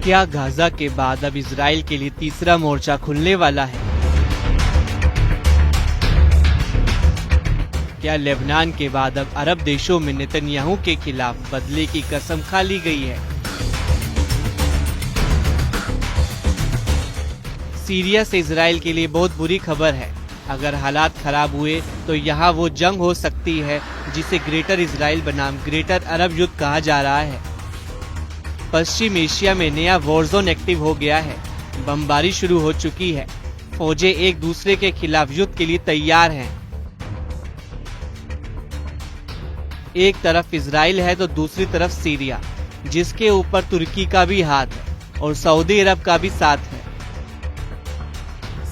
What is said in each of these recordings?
क्या गाजा के बाद अब इजराइल के लिए तीसरा मोर्चा खुलने वाला है? क्या लेबनान के बाद अब अरब देशों में नेतन्याहू के खिलाफ बदले की कसम खा ली गई है? सीरिया से इजराइल के लिए बहुत बुरी खबर है। अगर हालात खराब हुए तो यहाँ वो जंग हो सकती है जिसे ग्रेटर इजराइल बनाम ग्रेटर अरब युद्ध कहा जा रहा है। पश्चिम एशिया में नया वॉरजोन एक्टिव हो गया है। बमबारी शुरू हो चुकी है। फौजें एक दूसरे के खिलाफ युद्ध के लिए तैयार हैं। एक तरफ इजराइल है तो दूसरी तरफ सीरिया, जिसके ऊपर तुर्की का भी हाथ है और सऊदी अरब का भी साथ है।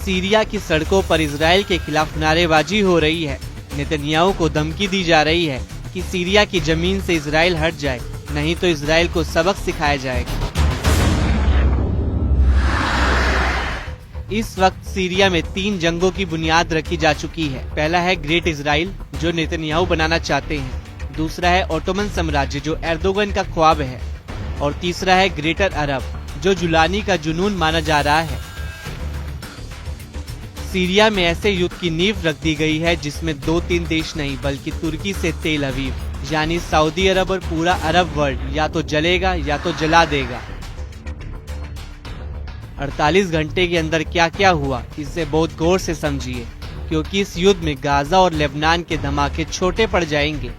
सीरिया की सड़कों पर इजराइल के खिलाफ नारेबाजी हो रही है। नेतन्याहू को धमकी दी जा रही है कि सीरिया की जमीन से इजराइल हट जाए, नहीं तो इजराइल को सबक सिखाया जाएगा। इस वक्त सीरिया में 3 जंगों की बुनियाद रखी जा चुकी है। पहला है ग्रेट इजराइल, जो नेतन्याहू बनाना चाहते हैं। दूसरा है ओटोमन साम्राज्य, जो एर्दोगन का ख्वाब है। और तीसरा है ग्रेटर अरब, जो जुलानी का जुनून माना जा रहा है। सीरिया में ऐसे युद्ध की नींव रख दी गई है जिसमें 2-3 देश नहीं बल्कि तुर्की से तेल अवीव यानी सऊदी अरब और पूरा अरब वर्ल्ड या तो जलेगा या तो जला देगा। 48 घंटे के अंदर क्या क्या हुआ, इसे बहुत गौर से समझिए, क्योंकि इस युद्ध में गाजा और लेबनान के धमाके छोटे पड़ जाएंगे।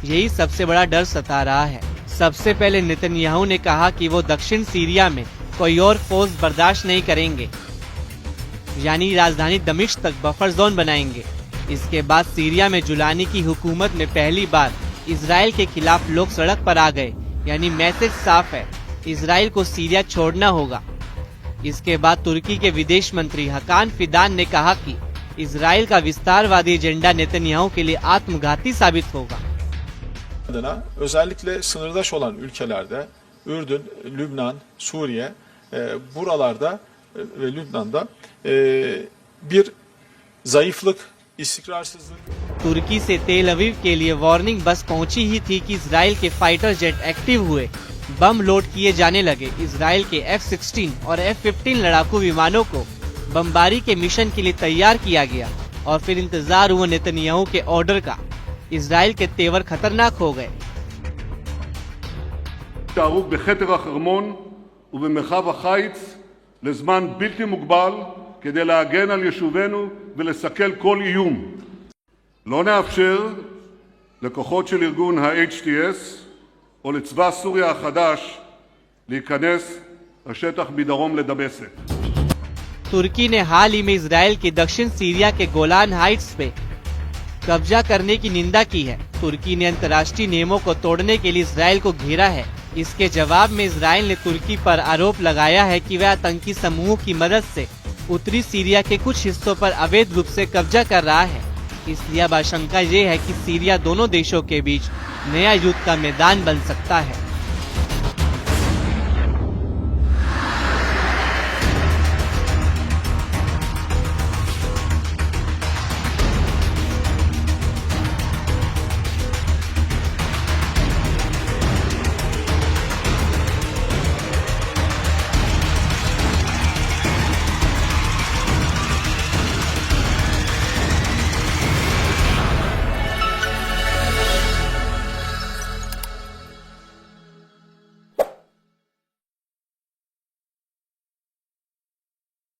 यही सबसे बड़ा डर सता रहा है। सबसे पहले नेतन्याहू ने कहा कि वो दक्षिण सीरिया में कोई और फोर्स बर्दाश्त नहीं करेंगे, यानी राजधानी दमिश्क तक बफर जोन बनाएंगे। इसके बाद सीरिया में जुलानी की हुकूमत में पहली बार इजराइल के खिलाफ लोग सड़क पर आ गए, यानी मैसेज साफ है, इजराइल को सीरिया छोड़ना होगा। इसके बाद तुर्की के विदेश मंत्री हकान फिदान ने कहा कि इजराइल का विस्तारवादी एजेंडा नेतन्याहू के लिए आत्मघाती साबित होगा। Özellikle sınırdaş olan ülkelerde Ürdün, Lübnan, Suriye buralarda ve Lübnan'da bir zayıflık, istikrarsızlık. तुर्की से तेल अवीव के लिए वार्निंग बस पहुंची ही थी कि इजराइल के फाइटर जेट एक्टिव हुए, बम लोड किए जाने लगे। इजराइल के F-16 और F-15 लड़ाकू विमानों को बमबारी के मिशन के लिए तैयार किया गया और फिर इंतजार हुआ नेतन्याहू के ऑर्डर का। इजराइल के तेवर खतरनाक हो गए। תערוך בחתר החרמון ובמרחב החיץ לזמן בלתי מוגבל כדי להגן על יישובינו ולסכל כל איום. לא נאפשר לכוחות של ארגון ה-HTS או לצבא סוריה החדש להיכנס לשטח מדרום לדמשק. तुर्की ने हाल ही में इजराइल के दक्षिण सीरिया के गोलान हाइट्स पे कब्जा करने की निंदा की है। तुर्की ने अंतर्राष्ट्रीय नियमों को तोड़ने के लिए इजराइल को घेरा है। इसके जवाब में इजराइल ने तुर्की पर आरोप लगाया है कि वह आतंकी समूहों की मदद से उत्तरी सीरिया के कुछ हिस्सों पर अवैध रूप से कब्जा कर रहा है। इसलिए अब आशंका ये है कि सीरिया दोनों देशों के बीच नया युद्ध का मैदान बन सकता है।